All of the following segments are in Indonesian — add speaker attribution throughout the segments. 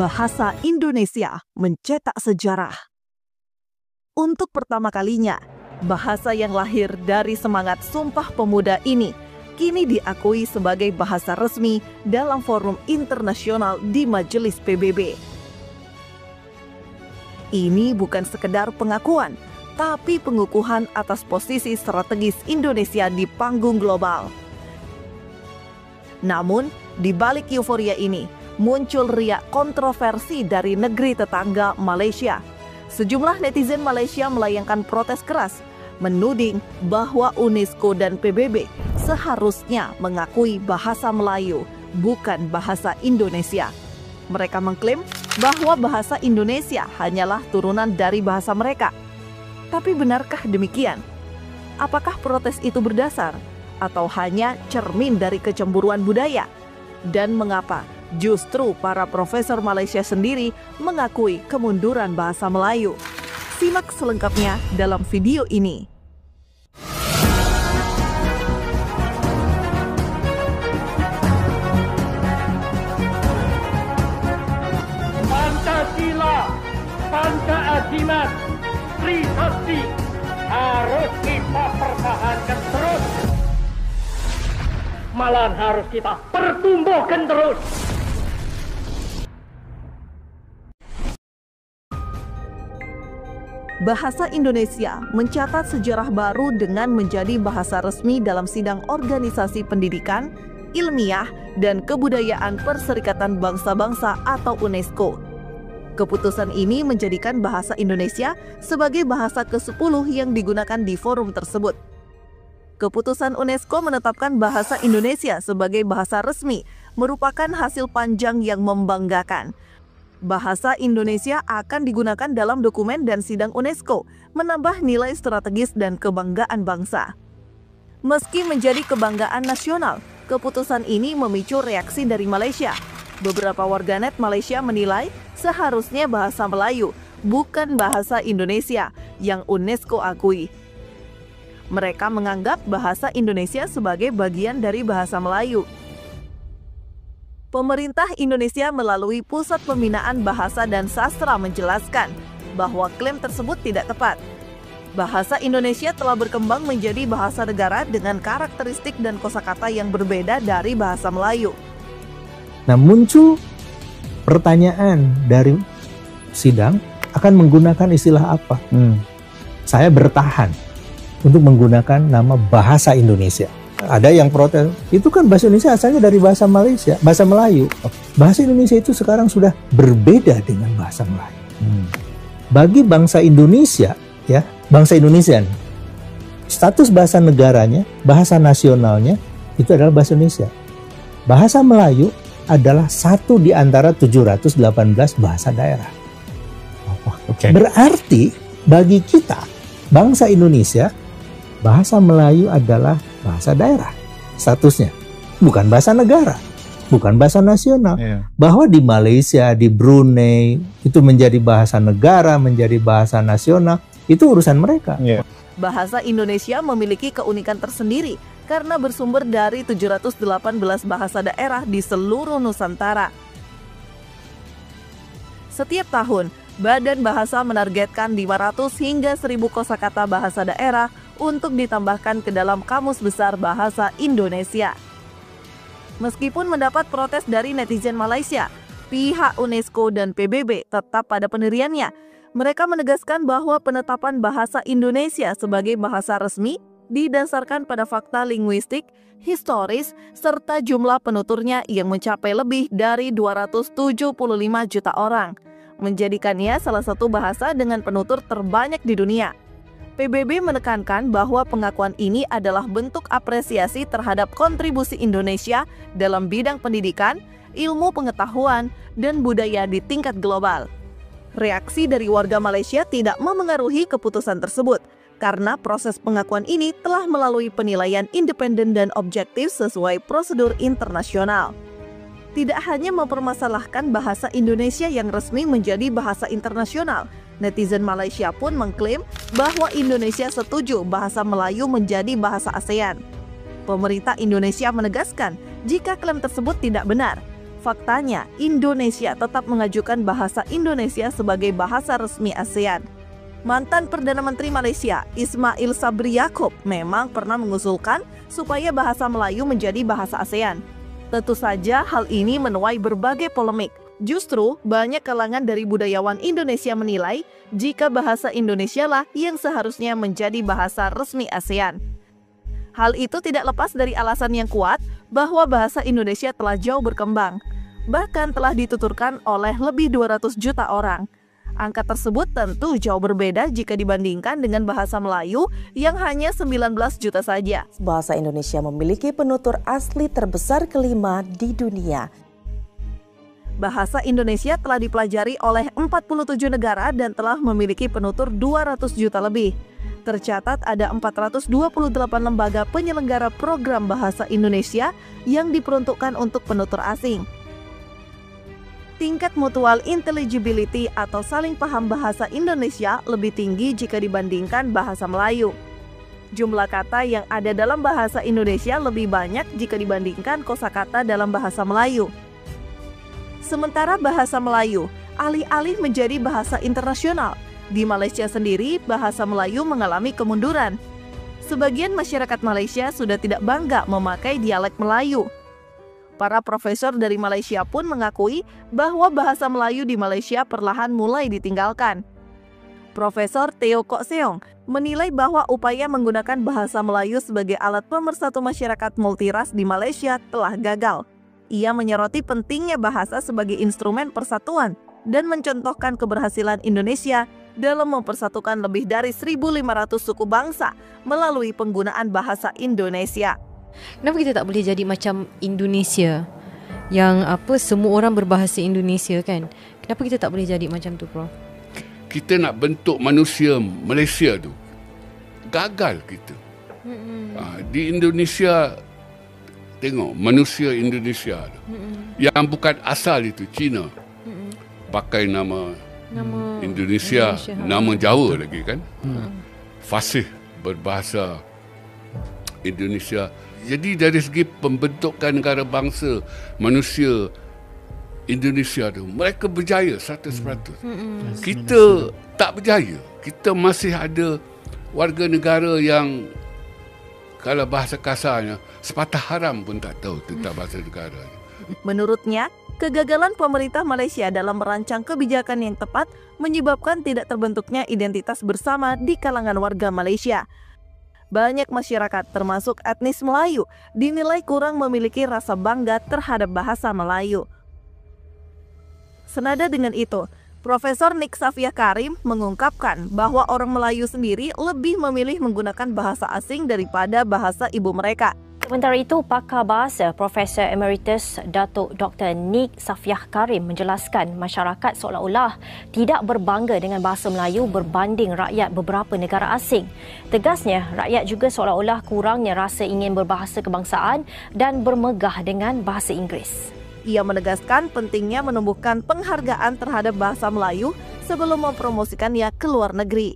Speaker 1: bahasa Indonesia mencetak sejarah. Untuk pertama kalinya, bahasa yang lahir dari semangat Sumpah Pemuda ini kini diakui sebagai bahasa resmi dalam forum internasional di Majelis PBB. Ini bukan sekedar pengakuan, tapi pengukuhan atas posisi strategis Indonesia di panggung global. Namun, di balik euforia ini, muncul riak kontroversi dari negeri tetangga Malaysia. Sejumlah netizen Malaysia melayangkan protes keras, menuding bahwa UNESCO dan PBB seharusnya mengakui bahasa Melayu, bukan bahasa Indonesia. Mereka mengklaim bahwa bahasa Indonesia hanyalah turunan dari bahasa mereka. Tapi benarkah demikian? Apakah protes itu berdasar atau hanya cermin dari kecemburuan budaya? Dan mengapa justru para profesor Malaysia sendiri mengakui kemunduran bahasa Melayu? Simak selengkapnya dalam video ini.
Speaker 2: Pancasila, Panca-Azimat, Trisakti harus kita pertahankan terus. Malahan harus kita pertumbuhkan terus.
Speaker 1: Bahasa Indonesia mencatat sejarah baru dengan menjadi bahasa resmi dalam sidang organisasi pendidikan, ilmiah, dan kebudayaan Perserikatan Bangsa-Bangsa atau UNESCO. Keputusan ini menjadikan bahasa Indonesia sebagai bahasa ke-10 yang digunakan di forum tersebut. Keputusan UNESCO menetapkan bahasa Indonesia sebagai bahasa resmi merupakan hasil panjang yang membanggakan. Bahasa Indonesia akan digunakan dalam dokumen dan sidang UNESCO, menambah nilai strategis dan kebanggaan bangsa. Meski menjadi kebanggaan nasional, keputusan ini memicu reaksi dari Malaysia. Beberapa warganet Malaysia menilai seharusnya bahasa Melayu, bukan bahasa Indonesia, yang UNESCO akui. Mereka menganggap bahasa Indonesia sebagai bagian dari bahasa Melayu. Pemerintah Indonesia melalui Pusat Pembinaan Bahasa dan Sastra menjelaskan bahwa klaim tersebut tidak tepat. Bahasa Indonesia telah berkembang menjadi bahasa negara dengan karakteristik dan kosakata yang berbeda dari bahasa Melayu.
Speaker 3: Nah, muncul pertanyaan dari sidang, akan menggunakan istilah apa? Saya bertahan untuk menggunakan nama bahasa Indonesia. Ada yang protes, itu kan bahasa Indonesia asalnya dari bahasa Malaysia, bahasa Melayu. Bahasa Indonesia itu sekarang sudah berbeda dengan bahasa Melayu. Bagi bangsa Indonesia, ya, bangsa Indonesia, status bahasa negaranya, bahasa nasionalnya itu adalah bahasa Indonesia. Bahasa Melayu adalah satu di antara 718 bahasa daerah. Berarti bagi kita, bangsa Indonesia, bahasa Melayu adalah bahasa daerah statusnya, bukan bahasa negara, bukan bahasa nasional. Bahwa di Malaysia, di Brunei itu menjadi bahasa negara, menjadi bahasa nasional, itu urusan mereka.
Speaker 1: Bahasa Indonesia memiliki keunikan tersendiri karena bersumber dari 718 bahasa daerah di seluruh Nusantara. Setiap tahun, Badan Bahasa menargetkan 500 hingga 1000 kosakata bahasa daerah untuk ditambahkan ke dalam Kamus Besar Bahasa Indonesia. Meskipun mendapat protes dari netizen Malaysia, pihak UNESCO dan PBB tetap pada pendiriannya. Mereka menegaskan bahwa penetapan bahasa Indonesia sebagai bahasa resmi didasarkan pada fakta linguistik, historis, serta jumlah penuturnya yang mencapai lebih dari 275 juta orang, menjadikannya salah satu bahasa dengan penutur terbanyak di dunia. PBB menekankan bahwa pengakuan ini adalah bentuk apresiasi terhadap kontribusi Indonesia dalam bidang pendidikan, ilmu pengetahuan, dan budaya di tingkat global. Reaksi dari warga Malaysia tidak memengaruhi keputusan tersebut, karena proses pengakuan ini telah melalui penilaian independen dan objektif sesuai prosedur internasional. Tidak hanya mempermasalahkan bahasa Indonesia yang resmi menjadi bahasa internasional, netizen Malaysia pun mengklaim bahwa Indonesia setuju bahasa Melayu menjadi bahasa ASEAN. Pemerintah Indonesia menegaskan jika klaim tersebut tidak benar. Faktanya, Indonesia tetap mengajukan bahasa Indonesia sebagai bahasa resmi ASEAN. Mantan Perdana Menteri Malaysia, Ismail Sabri Yaakob, memang pernah mengusulkan supaya bahasa Melayu menjadi bahasa ASEAN. Tentu saja hal ini menuai berbagai polemik. Justru, banyak kalangan dari budayawan Indonesia menilai jika bahasa Indonesia lah yang seharusnya menjadi bahasa resmi ASEAN. Hal itu tidak lepas dari alasan yang kuat bahwa bahasa Indonesia telah jauh berkembang, bahkan telah dituturkan oleh lebih 200 juta orang. Angka tersebut tentu jauh berbeda jika dibandingkan dengan bahasa Melayu yang hanya 19 juta saja.
Speaker 4: Bahasa Indonesia memiliki penutur asli terbesar kelima di dunia.
Speaker 1: Bahasa Indonesia telah dipelajari oleh 47 negara dan telah memiliki penutur 200 juta lebih. Tercatat ada 428 lembaga penyelenggara program bahasa Indonesia yang diperuntukkan untuk penutur asing. Tingkat mutual intelligibility atau saling paham bahasa Indonesia lebih tinggi jika dibandingkan bahasa Melayu. Jumlah kata yang ada dalam bahasa Indonesia lebih banyak jika dibandingkan kosakata dalam bahasa Melayu. Sementara bahasa Melayu alih-alih menjadi bahasa internasional, di Malaysia sendiri bahasa Melayu mengalami kemunduran. Sebagian masyarakat Malaysia sudah tidak bangga memakai dialek Melayu. Para profesor dari Malaysia pun mengakui bahwa bahasa Melayu di Malaysia perlahan mulai ditinggalkan. Profesor Teo Kok Seong menilai bahwa upaya menggunakan bahasa Melayu sebagai alat pemersatu masyarakat multiras di Malaysia telah gagal. Ia menyoroti pentingnya bahasa sebagai instrumen persatuan dan mencontohkan keberhasilan Indonesia dalam mempersatukan lebih dari 1.500 suku bangsa melalui penggunaan bahasa Indonesia.
Speaker 5: Kenapa kita tak boleh jadi macam Indonesia yang semua orang berbahasa Indonesia kan? Kenapa kita tak boleh jadi macam tu, Prof?
Speaker 6: Kita nak bentuk manusia Malaysia tu gagal kita. Di Indonesia, tengok manusia Indonesia tu yang bukan asal itu Cina pakai nama Indonesia, nama Jawa lagi kan. Fasih berbahasa Indonesia. Jadi dari segi pembentukan negara bangsa manusia Indonesia tu, mereka berjaya 100%. Kita tak berjaya. Kita masih ada warga negara yang kalau bahasa kasarnya sepatah haram pun tak tahu tentang bahasa negara.
Speaker 1: Menurutnya, kegagalan pemerintah Malaysia dalam merancang kebijakan yang tepat menyebabkan tidak terbentuknya identitas bersama di kalangan warga Malaysia. Banyak masyarakat, termasuk etnis Melayu, dinilai kurang memiliki rasa bangga terhadap bahasa Melayu. Senada dengan itu, Profesor Nik Safiah Karim mengungkapkan bahwa orang Melayu sendiri lebih memilih menggunakan bahasa asing daripada bahasa ibu mereka.
Speaker 7: Sementara itu, pakar bahasa Profesor Emeritus Datuk Dr. Nik Safiah Karim menjelaskan masyarakat seolah-olah tidak berbangga dengan bahasa Melayu berbanding rakyat beberapa negara asing. Tegasnya, rakyat juga seolah-olah kurangnya rasa ingin berbahasa kebangsaan dan bermegah dengan bahasa Inggeris.
Speaker 1: Ia menegaskan pentingnya menumbuhkan penghargaan terhadap bahasa Melayu sebelum mempromosikannya ke luar negeri.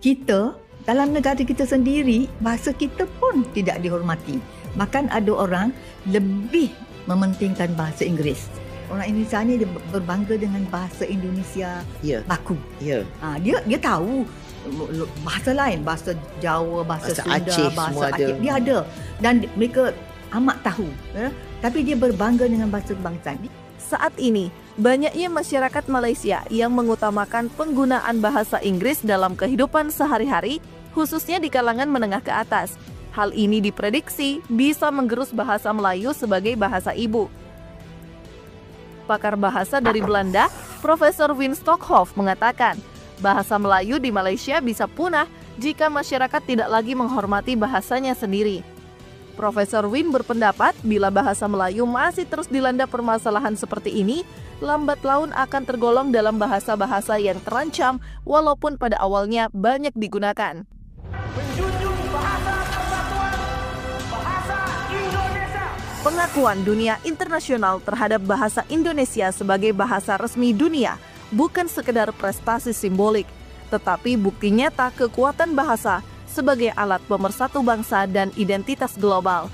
Speaker 8: Kita dalam negara kita sendiri, bahasa kita pun tidak dihormati. Bahkan ada orang lebih mementingkan bahasa Inggeris. Orang Indonesia ni dia berbangga dengan bahasa Indonesia baku. Dia tahu bahasa lain, bahasa Jawa, bahasa Sunda,
Speaker 9: Aceh,
Speaker 8: bahasa Aceh. Dia ada dan mereka amat tahu. Tapi dia berbangga dengan bahasa kebangsaan.
Speaker 1: Saat ini, banyaknya masyarakat Malaysia yang mengutamakan penggunaan bahasa Inggris dalam kehidupan sehari-hari, khususnya di kalangan menengah ke atas. Hal ini diprediksi bisa menggerus bahasa Melayu sebagai bahasa ibu. Pakar bahasa dari Belanda, Profesor Wim Stokhoff mengatakan, bahasa Melayu di Malaysia bisa punah jika masyarakat tidak lagi menghormati bahasanya sendiri. Profesor Wim berpendapat bila bahasa Melayu masih terus dilanda permasalahan seperti ini, lambat laun akan tergolong dalam bahasa-bahasa yang terancam walaupun pada awalnya banyak digunakan.
Speaker 2: Menjunjung bahasa persatuan, bahasa Indonesia.
Speaker 1: Pengakuan dunia internasional terhadap bahasa Indonesia sebagai bahasa resmi dunia bukan sekedar prestasi simbolik, tetapi bukti nyata kekuatan bahasa sebagai alat pemersatu bangsa dan identitas global.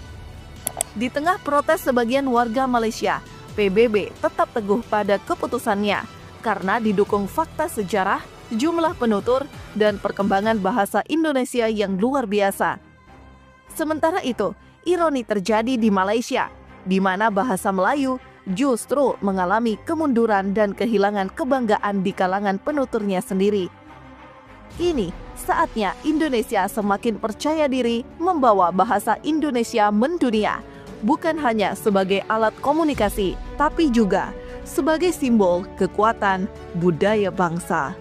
Speaker 1: Di tengah protes sebagian warga Malaysia, PBB tetap teguh pada keputusannya karena didukung fakta sejarah, jumlah penutur, dan perkembangan bahasa Indonesia yang luar biasa. Sementara itu, ironi terjadi di Malaysia, di mana bahasa Melayu justru mengalami kemunduran dan kehilangan kebanggaan di kalangan penuturnya sendiri. Kini, saatnya Indonesia semakin percaya diri membawa bahasa Indonesia mendunia, bukan hanya sebagai alat komunikasi, tapi juga sebagai simbol kekuatan budaya bangsa.